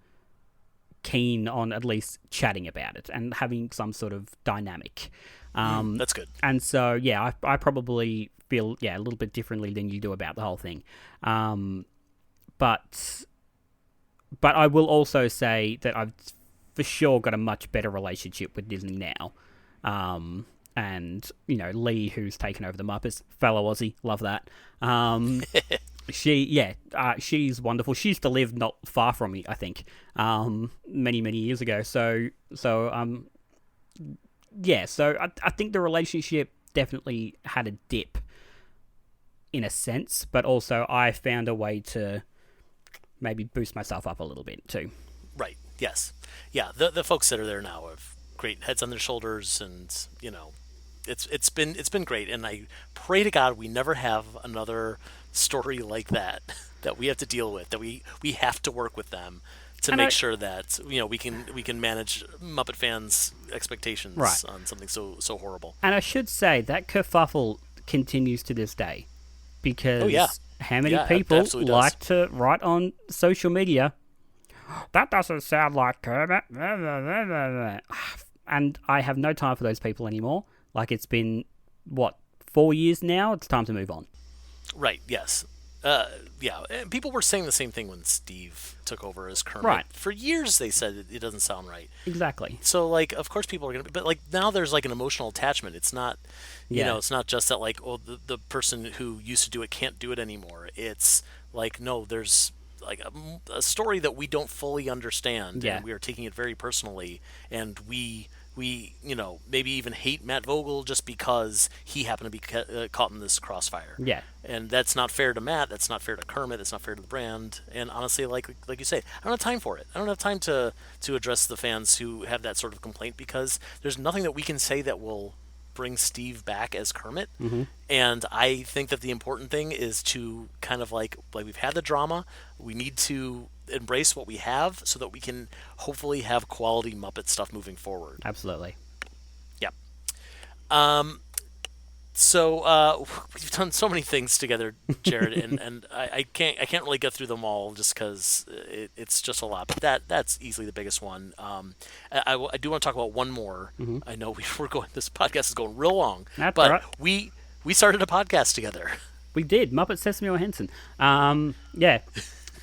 keen on at least chatting about it and having some sort of dynamic. That's good. And so, yeah, I probably feel, a little bit differently than you do about the whole thing. But I will also say that I've for sure got a much better relationship with Disney now. And, Lee, who's taken over the Muppets, fellow Aussie, love that. She's wonderful. She used to live not far from me, I think, many, many years ago. So I think the relationship definitely had a dip in a sense, but also I found a way to maybe boost myself up a little bit too. Right. Yes. Yeah. The folks that are there now have great heads on their shoulders, and it's been great. And I pray to God we never have another story like that we have to deal with. That we have to work with them to make sure that we can manage Muppet fans' expectations on something so horrible. And I should say that kerfuffle continues to this day, because how many people like to write on social media, that doesn't sound like Kermit, and I have no time for those people anymore. Like, it's been 4 years now. It's time to move on. Right. Yes. And people were saying the same thing when Steve took over as Kermit. Right. For years they said it doesn't sound right. Exactly. So, of course people are going to... But, now there's, an emotional attachment. It's not, it's not just that, the person who used to do it can't do it anymore. It's, no, there's, a story that we don't fully understand. Yeah. And we are taking it very personally. And we maybe even hate Matt Vogel just because he happened to be caught in this crossfire. Yeah. And that's not fair to Matt. That's not fair to Kermit. That's not fair to the brand. And honestly, like you say, I don't have time for it. I don't have time to address the fans who have that sort of complaint, because there's nothing that we can say that will bring Steve back as Kermit. Mm-hmm. And I think that the important thing is to kind of like we've had the drama. We need to embrace what we have so that we can hopefully have quality Muppet stuff moving forward. Absolutely. Yep. So we've done so many things together, Jarrod, and I can't really get through them all just because it's just a lot. But that's easily the biggest one. I do want to talk about one more. Mm-hmm. I know we're going. This podcast is going real long, That's but all right. we started a podcast together. We did. Muppet Sesame or Henson.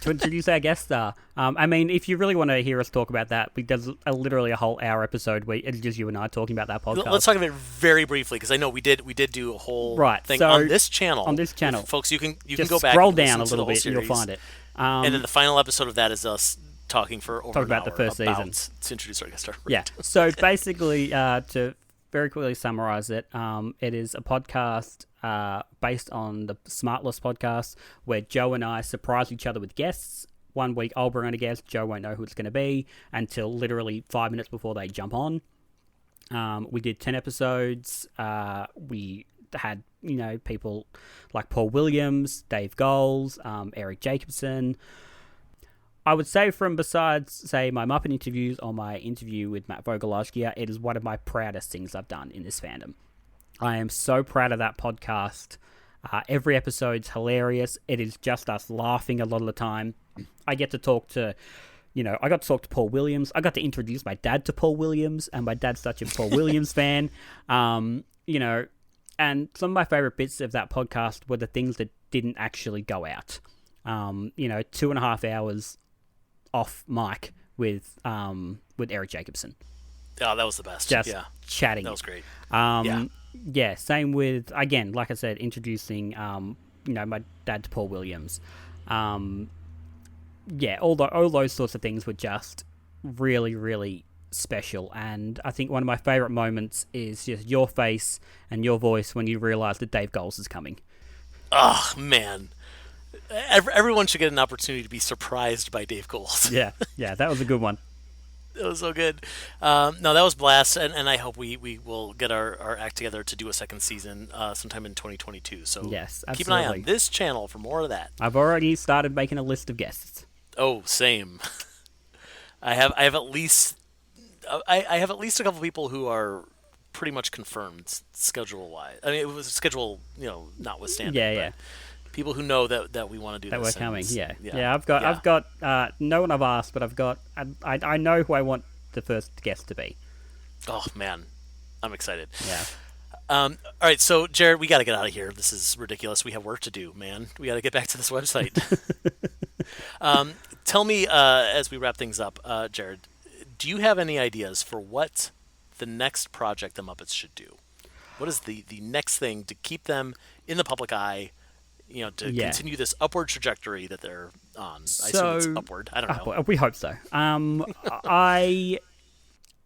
To introduce our guest star. If you really want to hear us talk about that, there's literally a whole hour episode where it's just you and I talking about that podcast. Let's talk about it very briefly, because I know we did do a whole thing on this channel. On this channel, folks, you can just go back, scroll and down a listen little to the bit, whole and you'll series. find it. And then the final episode of that is us talking for over an hour the first season to introduce our guest star. Yeah. So basically, to very quickly summarize it, it is a podcast based on the Smartless podcast, where Joe and I surprise each other with guests. 1 week I'll bring on a guest. Joe won't know who it's going to be until literally 5 minutes before they jump on. We did 10 episodes. We had, people like Paul Williams, Dave Goles, Eric Jacobson. I would say besides, say, my Muppet interviews or my interview with Matt Vogel last year, it is one of my proudest things I've done in this fandom. I am so proud of that podcast. Every episode's hilarious. It is just us laughing a lot of the time. I get to talk to, I got to talk to Paul Williams. I got to introduce my dad to Paul Williams, and my dad's such a Paul Williams fan. And some of my favorite bits of that podcast were the things that didn't actually go out. 2.5 hours off mic with Eric Jacobson. Oh, that was the best. Just Yeah, chatting. that was great. Yeah, same with, again, like I said, introducing, my dad to Paul Williams. Yeah, all those sorts of things were just really, really special. And I think one of my favourite moments is just your face and your voice when you realise that Dave Goals is coming. Oh, man. Everyone should get an opportunity to be surprised by Dave Goals. Yeah, that was a good one. It was so good. No, that was blast, and I hope we will get our act together to do a second season sometime in 2022. So yes, absolutely. Keep an eye on this channel for more of that. I've already started making a list of guests. Oh, same. I have at least I have at least a couple people who are pretty much confirmed schedule wise. I mean, it was schedule, notwithstanding. Yeah. People who know that we want to do that this. That we're coming. Yeah. I've got no one I've asked, but I've got I know who I want the first guest to be. Oh man, I'm excited. Yeah. All right, so Jarrod, we got to get out of here. This is ridiculous. We have work to do, man. We got to get back to this website. Tell me, as we wrap things up, Jarrod, do you have any ideas for what the next project the Muppets should do? What is the next thing to keep them in the public eye? Continue this upward trajectory that they're on. I assume it's upward. I don't know. We hope so. I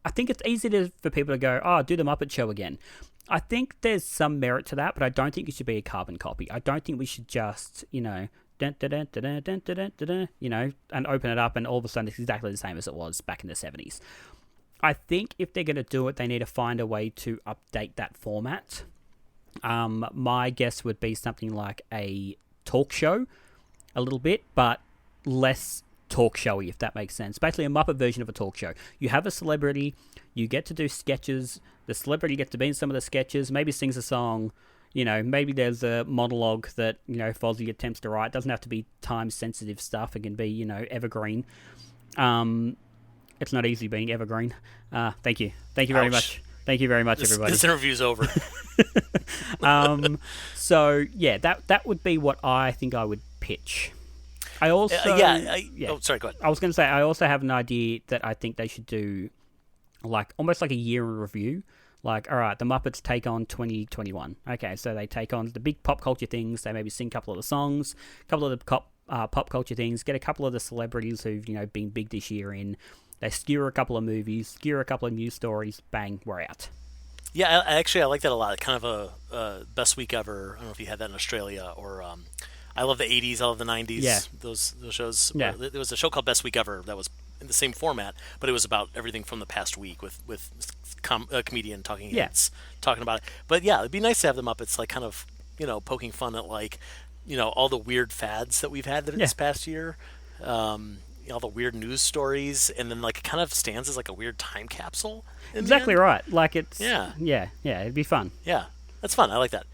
think it's easy for people to go, oh, do the Muppet Show again. I think there's some merit to that, but I don't think it should be a carbon copy. I don't think we should just, and open it up and all of a sudden it's exactly the same as it was back in the 70s. I think if they're going to do it, they need to find a way to update that format. My guess would be something like a talk show, a little bit, but less talk showy, if that makes sense. Basically, a Muppet version of a talk show. You have a celebrity, you get to do sketches, the celebrity gets to be in some of the sketches, maybe sings a song, maybe there's a monologue that, Fozzie attempts to write. It doesn't have to be time-sensitive stuff. It can be, evergreen. It's not easy being evergreen. Thank you. Thank you very much. Thank you very much, everybody. This interview's over. So yeah, that would be what I think I would pitch. I also Oh, sorry, go ahead. I was going to say I also have an idea that I think they should do, almost like a year in review. All right, the Muppets take on 2021. Okay, so they take on the big pop culture things. They maybe sing a couple of the songs, a couple of the pop culture things. Get a couple of the celebrities who've been big this year in. They skewer a couple of movies, skewer a couple of news stories, bang, we're out. Yeah, I like that a lot. Kind of a best week ever. I don't know if you had that in Australia or I love the 80s, I love the 90s. Yeah. Those shows. Yeah. There was a show called Best Week Ever that was in the same format, but it was about everything from the past week with a comedian talking talking about it. But yeah, it'd be nice to have the Muppets kind of poking fun at all the weird fads that we've had this past year. All the weird news stories, and then it kind of stands as a weird time capsule. Exactly right. It's yeah, it'd be fun. Yeah, that's fun. I like that.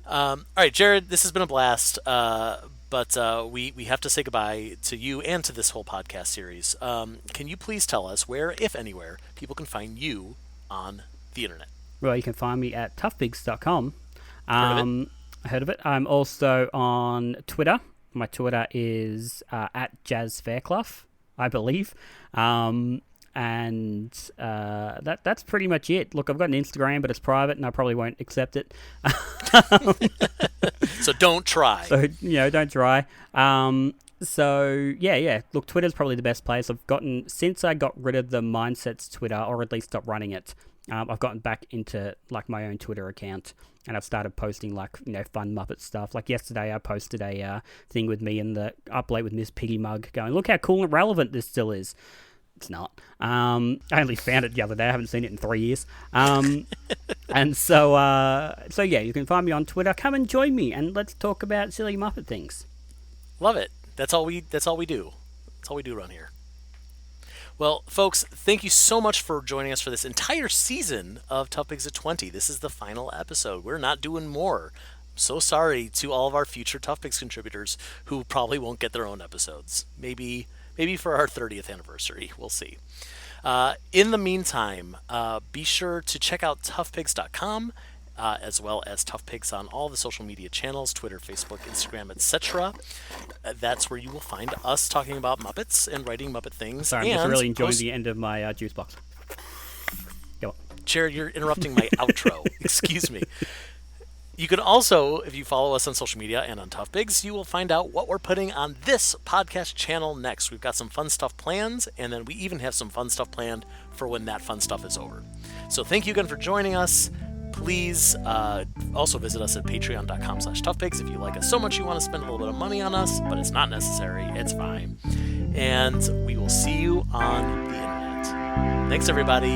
All right, Jarrod, this has been a blast. But we have to say goodbye to you and to this whole podcast series. Can you please tell us where, if anywhere, people can find you on the internet? Well, you can find me at toughpigs.com. Heard of it? I'm also on Twitter. My Twitter is at Jarrod Fairclough, I believe. And that's pretty much it. Look, I've got an Instagram, but it's private, and I probably won't accept it. So don't try. So, don't try. Yeah. Look, Twitter's probably the best place. Since I got rid of the Mindset's Twitter, or at least stopped running it, I've gotten back into my own Twitter account, and I've started posting fun Muppet stuff. Yesterday, I posted a thing with me in the Up Late with Miss Piggy mug, going, "Look how cool and relevant this still is." It's not. I only found it the other day. I haven't seen it in 3 years. And so yeah, you can find me on Twitter. Come and join me, and let's talk about silly Muppet things. Love it. That's all we do. That's all we do around here. Well, folks, thank you so much for joining us for this entire season of Tough Pigs at 20. This is the final episode. We're not doing more. I'm so sorry to all of our future Tough Pigs contributors who probably won't get their own episodes. Maybe for our 30th anniversary. We'll see. In the meantime, be sure to check out toughpigs.com, as well as Tough Pigs on all the social media channels, Twitter, Facebook, Instagram, etc. That's where you will find us talking about Muppets and writing Muppet things. Sorry, I'm just really enjoying the end of my juice box. Jared, you're interrupting my outro. Excuse me. You can also, if you follow us on social media and on ToughPigs, you will find out what we're putting on this podcast channel next. We've got some fun stuff planned, and then we even have some fun stuff planned for when that fun stuff is over. So thank you again for joining us. Please also visit us at patreon.com/toughpigs if you like us so much you want to spend a little bit of money on us, but it's not necessary. It's fine. And we will see you on the internet. Thanks, everybody.